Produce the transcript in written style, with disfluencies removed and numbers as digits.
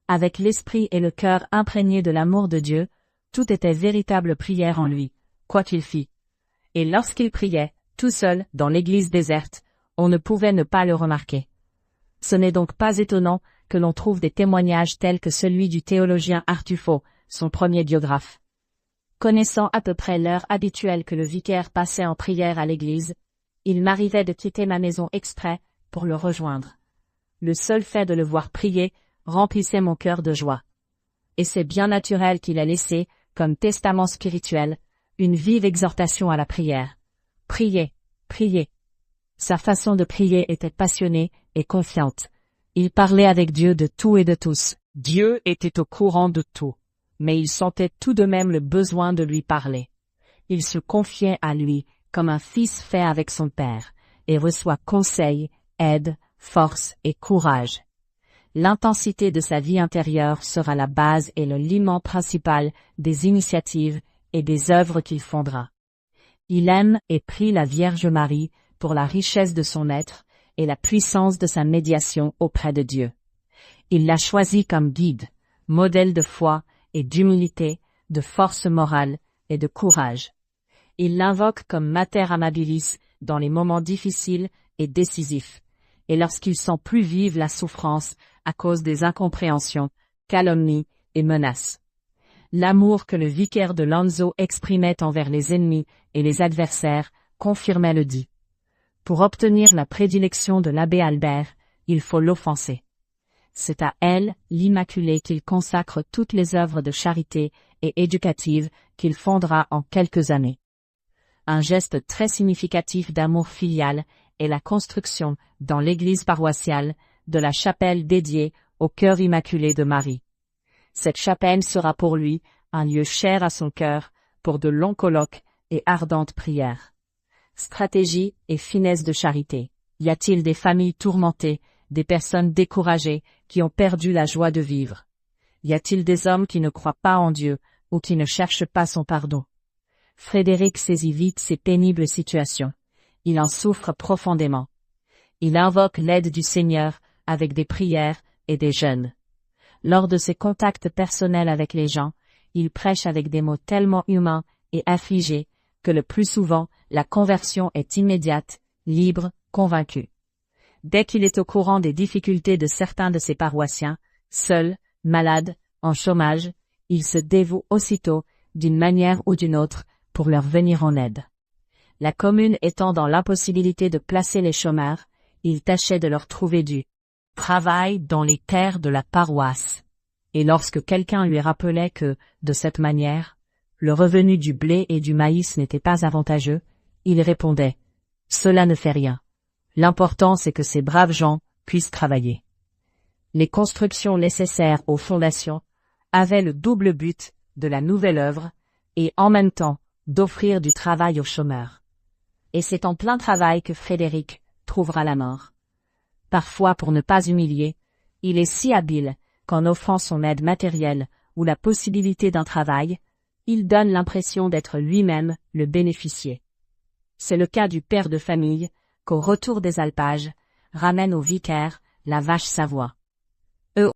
avec l'esprit et le cœur imprégnés de l'amour de Dieu, tout était véritable prière en lui, quoi qu'il fît. Et lorsqu'il priait, tout seul, dans l'église déserte, on ne pouvait ne pas le remarquer. Ce n'est donc pas étonnant que l'on trouve des témoignages tels que celui du théologien Artufo, son premier biographe. Connaissant à peu près l'heure habituelle que le vicaire passait en prière à l'église, il m'arrivait de quitter ma maison exprès pour le rejoindre. Le seul fait de le voir prier remplissait mon cœur de joie. Et c'est bien naturel qu'il ait laissé, comme testament spirituel, une vive exhortation à la prière. Priez, priez. Sa façon de prier était passionnée et confiante. Il parlait avec Dieu de tout et de tous. Dieu était au courant de tout, mais il sentait tout de même le besoin de lui parler. Il se confiait à lui comme un fils fait avec son père, et reçoit conseil, aide, force et courage. L'intensité de sa vie intérieure sera la base et le liment principal des initiatives et des œuvres qu'il fondera. Il aime et prie la Vierge Marie pour la richesse de son être et la puissance de sa médiation auprès de Dieu. Il l'a choisie comme guide, modèle de foi et d'humilité, de force morale et de courage. Il l'invoque comme Mater Amabilis dans les moments difficiles et décisifs, et lorsqu'il sent plus vive la souffrance à cause des incompréhensions, calomnies et menaces. L'amour que le vicaire de Lanzo exprimait envers les ennemis et les adversaires confirmait le dit. Pour obtenir la prédilection de l'abbé Albert, il faut l'offenser. C'est à elle, l'Immaculée, qu'il consacre toutes les œuvres de charité et éducatives qu'il fondera en quelques années. Un geste très significatif d'amour filial est la construction, dans l'église paroissiale, de la chapelle dédiée au cœur immaculé de Marie. Cette chapelle sera pour lui un lieu cher à son cœur pour de longs colloques et ardentes prières. Stratégie et finesse de charité. Y a-t-il des familles tourmentées, des personnes découragées qui ont perdu la joie de vivre? Y a-t-il des hommes qui ne croient pas en Dieu ou qui ne cherchent pas son pardon? Frédéric saisit vite ces pénibles situations. Il en souffre profondément. Il invoque l'aide du Seigneur avec des prières et des jeûnes. Lors de ses contacts personnels avec les gens, il prêche avec des mots tellement humains et affligés que le plus souvent, la conversion est immédiate, libre, convaincue. Dès qu'il est au courant des difficultés de certains de ses paroissiens, seuls, malades, en chômage, il se dévoue aussitôt, d'une manière ou d'une autre, pour leur venir en aide. La commune étant dans l'impossibilité de placer les chômeurs, il tâchait de leur trouver du travail dans les terres de la paroisse. Et lorsque quelqu'un lui rappelait que, de cette manière, le revenu du blé et du maïs n'était pas avantageux, il répondait « Cela ne fait rien. L'important c'est que ces braves gens puissent travailler. » Les constructions nécessaires aux fondations avaient le double but de la nouvelle œuvre et en même temps d'offrir du travail aux chômeurs. Et c'est en plein travail que Frédéric trouvera la mort. Parfois, pour ne pas humilier, il est si habile qu'en offrant son aide matérielle ou la possibilité d'un travail, il donne l'impression d'être lui-même le bénéficiaire. C'est le cas du père de famille qu'au retour des alpages, ramène au vicaire la vache Savoie.